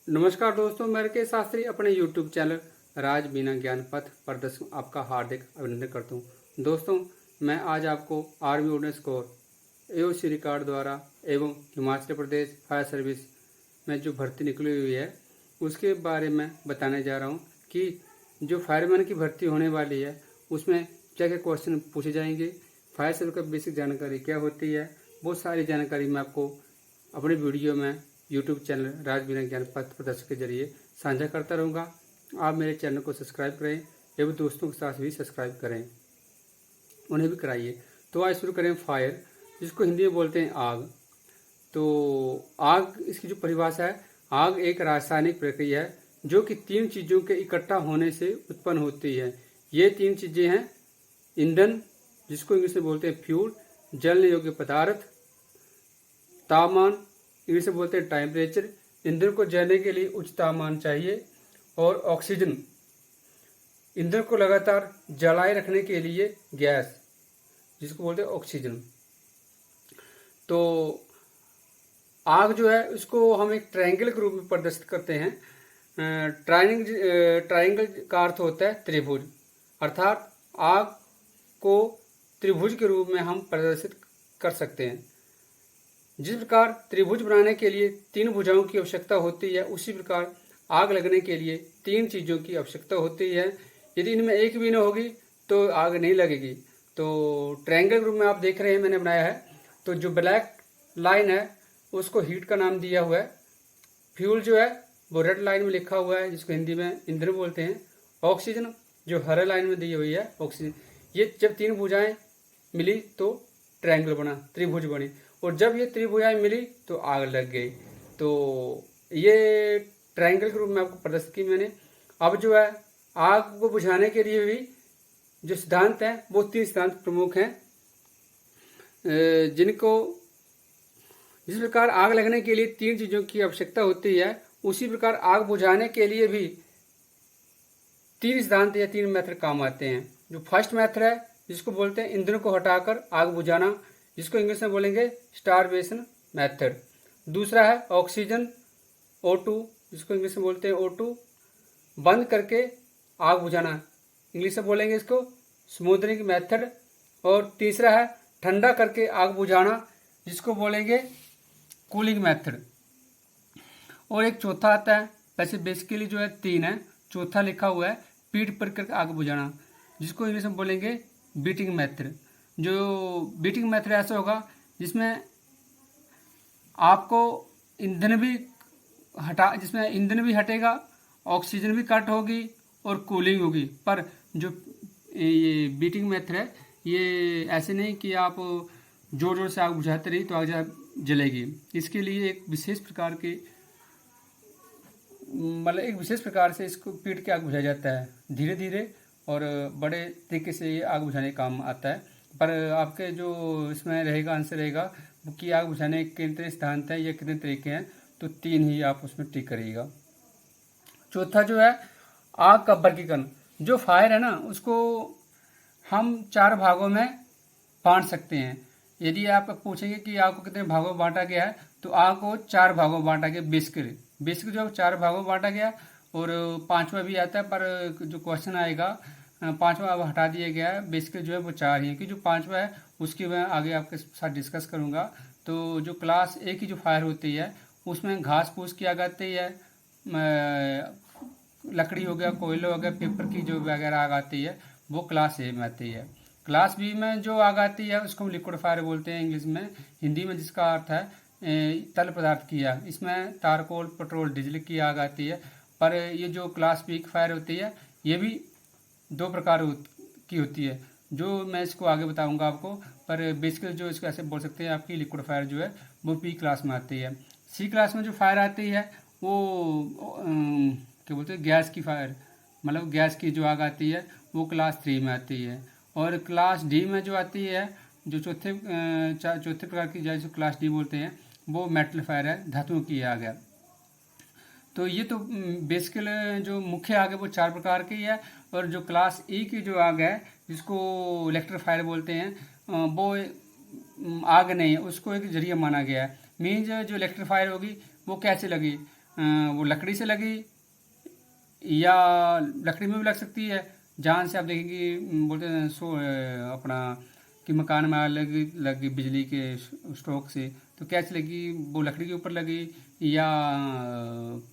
नमस्कार दोस्तों, मेरे के शास्त्री अपने YouTube चैनल राज बिना ज्ञान पथ पर दर्शकों आपका हार्दिक अभिनंदन करता हूँ। दोस्तों, मैं आज आपको army ordinance core AOC record द्वारा एवं हिमाचल प्रदेश फायर सर्विस में जो भर्ती निकली हुई है उसके बारे में बताने जा रहा हूँ कि जो फायरमैन की भर्ती होने वाली है उसमें क्या क्या क्वेश्चन पूछे जाएंगे, फायर सर्विस का बेसिक जानकारी क्या होती है, बहुत सारी जानकारी मैं आपको अपने वीडियो में यूट्यूब चैनल राज बिना ज्ञान पथ प्रदर्शक के जरिए साझा करता रहूँगा। आप मेरे चैनल को सब्सक्राइब करें एवं दोस्तों के साथ भी सब्सक्राइब करें, उन्हें भी कराइए। तो आज शुरू करें फायर, जिसको हिंदी में बोलते हैं आग। तो आग, इसकी जो परिभाषा है, आग एक रासायनिक प्रक्रिया है जो कि तीन चीज़ों के इकट्ठा होने से उत्पन्न होती है। ये तीन चीज़ें हैं ईंधन, जिसको इंग्लिश में बोलते हैं फ्यूल, जलने योग्य पदार्थ, तापमान, इंग्लिश में बोलते हैं टेम्परेचर, ईंधन को जलने के लिए उच्च तापमान चाहिए, और ऑक्सीजन, ईंधन को लगातार जलाए रखने के लिए गैस, जिसको बोलते हैं ऑक्सीजन। तो आग जो है उसको हम एक ट्रायंगल के रूप में प्रदर्शित करते हैं। ट्रायंगल का अर्थ होता है त्रिभुज, अर्थात आग को त्रिभुज के रूप में हम प्रदर्शित कर सकते हैं। जिस प्रकार त्रिभुज बनाने के लिए तीन भुजाओं की आवश्यकता होती है, उसी प्रकार आग लगने के लिए तीन चीज़ों की आवश्यकता होती है। यदि इनमें एक भी न होगी तो आग नहीं लगेगी। तो ट्रायंगल ग्रुप में आप देख रहे हैं मैंने बनाया है। तो जो ब्लैक लाइन है उसको हीट का नाम दिया हुआ है। फ्यूल जो है वो रेड लाइन में लिखा हुआ है, जिसको हिंदी में ईंधन बोलते हैं। ऑक्सीजन जो हरे लाइन में दी हुई है ऑक्सीजन। ये जब तीन भुजाएं मिली तो ट्रायंगल बना, त्रिभुज बनी, और जब ये त्रिभुजाएं मिली तो आग लग गई। तो ये ट्रायंगल के रूप में आपको प्रदर्शित की मैंने। अब जो है आग को बुझाने के लिए भी जो सिद्धांत हैं वो तीन सिद्धांत प्रमुख हैं, जिस प्रकार आग लगने के लिए तीन चीज़ों की आवश्यकता होती है, उसी प्रकार आग बुझाने के लिए भी तीन सिद्धांत या तीन मेथड काम आते हैं। जो फर्स्ट मेथड है जिसको बोलते हैं ईंधन को हटाकर आग बुझाना, जिसको इंग्लिश में बोलेंगे स्टारवेशन मेथड। दूसरा है ऑक्सीजन O2, जिसको इंग्लिश में बोलते हैं O2, बंद करके आग बुझाना, इंग्लिश में बोलेंगे इसको स्मूदनिंग मेथड। और तीसरा है ठंडा करके आग बुझाना, जिसको बोलेंगे कूलिंग मेथड। और एक चौथा आता है, वैसे बेसिकली जो है तीन है, चौथा लिखा हुआ है पीठ पर करके आग बुझाना, जिसको इंग्लिश में बोलेंगे बीटिंग मेथड। जो बीटिंग मेथड ऐसा होगा जिसमें आपको ईंधन भी जिसमें ईंधन भी हटेगा, ऑक्सीजन भी कट होगी और कूलिंग होगी। पर जो ये बीटिंग मेथड है ये ऐसे नहीं कि आप जोर जोर से आग बुझाते रहिए तो आग जलेगी। इसके लिए एक विशेष प्रकार के एक विशेष प्रकार से इसको पीट के आग बुझाया जाता है, धीरे धीरे और बड़े तरीके से ये आग बुझाने का काम आता है। पर आपके जो इसमें रहेगा आंसर रहेगा कि आग बुझाने के कितने सिद्धांत हैं या कितने तरीके हैं, तो तीन ही आप उसमें टिक करिएगा। चौथा जो है आग का वर्गीकरण। जो फायर है ना उसको हम चार भागों में बांट सकते हैं। यदि आप पूछेंगे कि आग को कितने भागों में बांटा गया है, तो आग को चार भागों में बांटा गया बेसिकली जो चार भागों में बांटा गया। और पांचवा भी आता है, पर जो क्वेश्चन आएगा पांचवा अब हटा दिया गया है। बेसिकली जो है वो चार ही है, कि जो पांचवा है उसकी मैं आगे आपके साथ डिस्कस करूंगा। तो जो क्लास ए की जो फायर होती है उसमें घास फूस की आग आती है, लकड़ी हो गया, कोयला हो गया, पेपर की जो वगैरह आग आती है वो क्लास ए में आती है। क्लास बी में जो आग आती है उसको हम लिक्विड फायर बोलते हैं इंग्लिश में, हिंदी में जिसका अर्थ है तरल पदार्थ की आग। इसमें तारकोल, पेट्रोल, डीजल की आग आती है। पर ये जो क्लास बी की फायर होती है ये भी दो प्रकार की होती है, जो मैं इसको आगे बताऊंगा आपको। पर बेसिकली जो इसको ऐसे बोल सकते हैं आपकी लिक्विड फायर जो है वो बी क्लास में आती है। सी क्लास में जो फायर आती है वो क्या बोलते हैं गैस की फायर, मतलब गैस की जो आग आती है वो क्लास 3 में आती है। और क्लास डी में जो आती है, जो चौथे प्रकार की जो क्लास डी बोलते हैं, वो मेटल फायर है, धातुओं की आग है। तो ये तो बेसिकल जो मुख्य आग है वो चार प्रकार की है। और जो क्लास ई की जो आग है जिसको इलेक्ट्रिक फायर बोलते हैं वो आग नहीं है, उसको एक जरिया माना गया है। मीन्स जो इलेक्ट्रिक फायर होगी वो कैसे लगी, वो लकड़ी से लगी या लकड़ी में भी लग सकती है। जहाँ से आप देखेंगे बोलते हैं अपना कि मकान में आग लगी बिजली के स्ट्रोक से, तो कैसे लगी, वो लकड़ी के ऊपर लगी या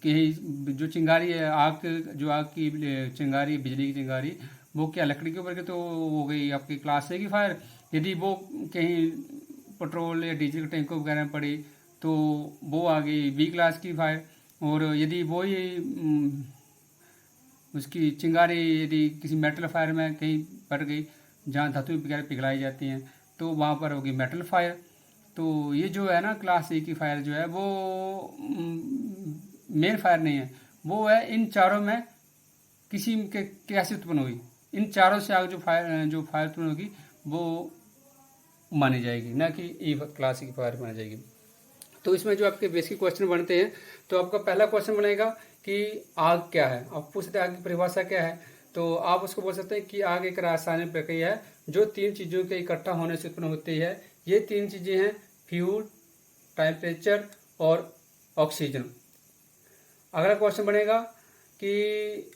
कहीं जो चिंगारी है आग की चिंगारी, बिजली की चिंगारी, वो क्या लकड़ी के ऊपर के, तो हो गई आपकी क्लास ए की फायर। यदि वो कहीं पेट्रोल या डीजल के टैंकों वगैरह में पड़ी तो वो आ गई बी क्लास की फायर। और यदि वो ही उसकी चिंगारी यदि किसी मेटल फायर में कहीं पड़ गई जहाँ धातु वगैरह पिघलाई जाती हैं तो वहाँ पर होगी मेटल फायर। तो ये जो है ना क्लास ए की फायर जो है वो मेन फायर नहीं है, वो है इन चारों में किसी के कैसे उत्पन्न हुई। इन चारों से आगे जो फायर उत्पन्न होगी वो मानी जाएगी, ना कि ई क्लास की फायर मानी जाएगी। तो इसमें जो आपके बेसिक क्वेश्चन बनते हैं, तो आपका पहला क्वेश्चन बनेगा कि आग क्या है। आप पूछते हैं आग की परिभाषा क्या है, तो आप उसको बोल सकते हैं कि आग एक रासायनिक प्रक्रिया है जो 3 चीज़ों के इकट्ठा होने से उत्पन्न होती है। ये 3 चीज़ें हैं फ्यूल, टेम्परेचर और ऑक्सीजन। अगला क्वेश्चन बनेगा कि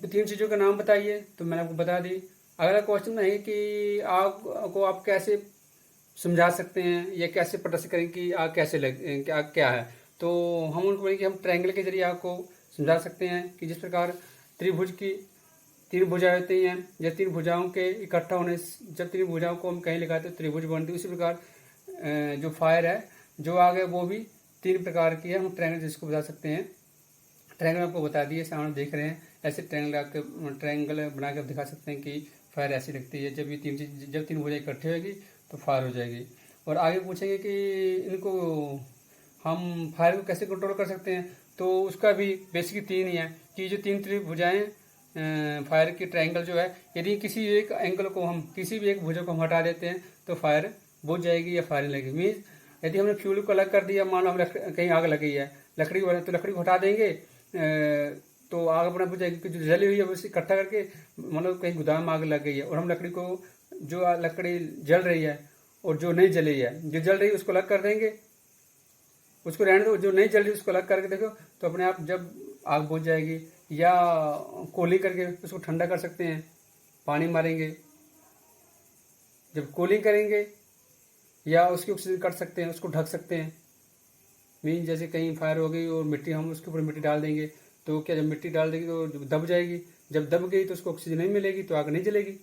3 चीज़ों का नाम बताइए, तो मैंने आपको बता दी। अगला क्वेश्चन है कि आग को आप कैसे समझा सकते हैं या कैसे प्रदर्शित करें कि आग कैसे लग आग क्या है। तो हम उनको बोलेंगे कि हम ट्रायंगल के जरिए आग को समझा सकते हैं कि जिस प्रकार त्रिभुज की 3 भुजाएं होती हैं, या 3 भुजाओं के इकट्ठा होने जब 3 भुजाओं को हम कहीं लगाते हैं त्रिभुज बनती है। उसी प्रकार जो फायर है, जो आग है, वो भी 3 प्रकार की है। हम ट्रायंगल जिसको बता सकते हैं। ट्रायंगल आपको बता दिए, सामने देख रहे हैं, ऐसे ट्रायंगल बना कर दिखा सकते हैं कि फायर ऐसी लगती है। जब ये जब 3 भुजाएं इकट्ठी होगी तो फायर हो जाएगी। और आगे पूछेंगे कि इनको हम फायर को कैसे कंट्रोल कर सकते हैं, तो उसका भी बेसिक 3 ही है कि जो 3 त्रिभुजाएं फायर की ट्रायंगल जो है, यदि किसी एक एंगल को हम किसी भी एक भुजा को हम हटा देते हैं तो फायर बुझ जाएगी या फायर नहीं लगेगी। मीन्स यदि हमने फ्यूल को अलग कर दिया, मान लो हम कहीं आग लग गई है लकड़ी को, तो लकड़ी को हटा देंगे तो आग अपना बुझ जाएगी। जो जली हुई है उसे इकट्ठा करके, मतलब कहीं गोदाम में आग लग गई है और हम लकड़ी को, जो लकड़ी जल रही है और जो नहीं जली है, जो जल रही है उसको अलग कर देंगे, उसको रहने दो, जो नहीं जल रही उसको अलग करके देखो तो अपने आप जब आग बुझ जाएगी। या कूलिंग करके उसको ठंडा कर सकते हैं, पानी मारेंगे, जब कूलिंग करेंगे या उसकी ऑक्सीजन कर सकते हैं, उसको ढक सकते हैं। मीन जैसे कहीं फायर हो गई और मिट्टी, हम उसके ऊपर मिट्टी डाल देंगे तो क्या, जब मिट्टी डाल देंगे तो दब जाएगी, जब दब गई तो उसको ऑक्सीजन नहीं मिलेगी तो आग नहीं जलेगी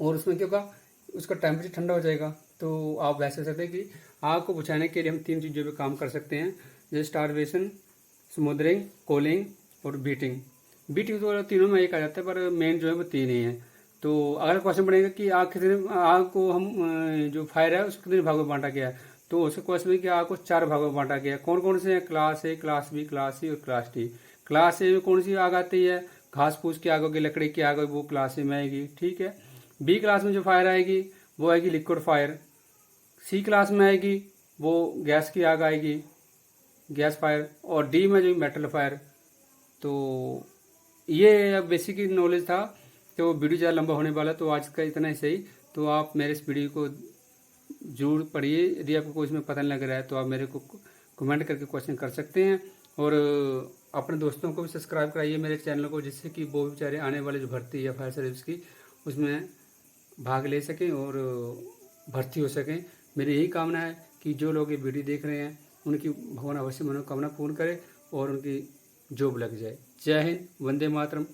और उसमें क्या होगा, उसका टेम्परेचर ठंडा हो जाएगा। तो आप वैसे सकते हैं कि आग को बुझाने के लिए हम 3 चीज़ों पे काम कर सकते हैं, जैसे स्टारवेशन, स्मोदरिंग, कूलिंग और बीटिंग। बीटिंग तो तीनों में एक आ जाता है, पर मेन जो है वो 3 ही है। तो अगला क्वेश्चन बनेगा कि आग को हम जो फायर है उसको कितने भागों में बांटा गया है। तो उसका क्वेश्चन है कि आग को 4 भागों में बांटा गया है। कौन कौन से हैं, class A, class B, class C और क्लास डी। क्लास ए में कौन सी आग आती है, घास फूस की आग होगी, लकड़ी की आग होगी, वो क्लास ए में आएगी, ठीक है। बी क्लास में जो फायर आएगी वो आएगी लिक्विड फायर। सी क्लास में आएगी वो गैस की आग आएगी, गैस फायर। और डी में जो मेटल फायर। तो ये बेसिक नॉलेज था, तो वीडियो ज़्यादा लंबा होने वाला, तो आज का इतना ही सही। तो आप मेरे इस वीडियो को जरूर पढ़िए। यदि आपको कोई इसमें पता नहीं लग रहा है तो आप मेरे को कमेंट करके क्वेश्चन कर सकते हैं। और अपने दोस्तों को भी सब्सक्राइब कराइए मेरे चैनल को, जिससे कि वो बेचारे आने वाले जो भर्ती है फायर सर्विस की, उसमें भाग ले सकें और भर्ती हो सकें। मेरी यही कामना है कि जो लोग ये वीडियो देख रहे हैं उनकी भगवान अवश्य मनोकामना पूर्ण करे और उनकी जॉब लग जाए। जय हिंद, वंदे मातरम।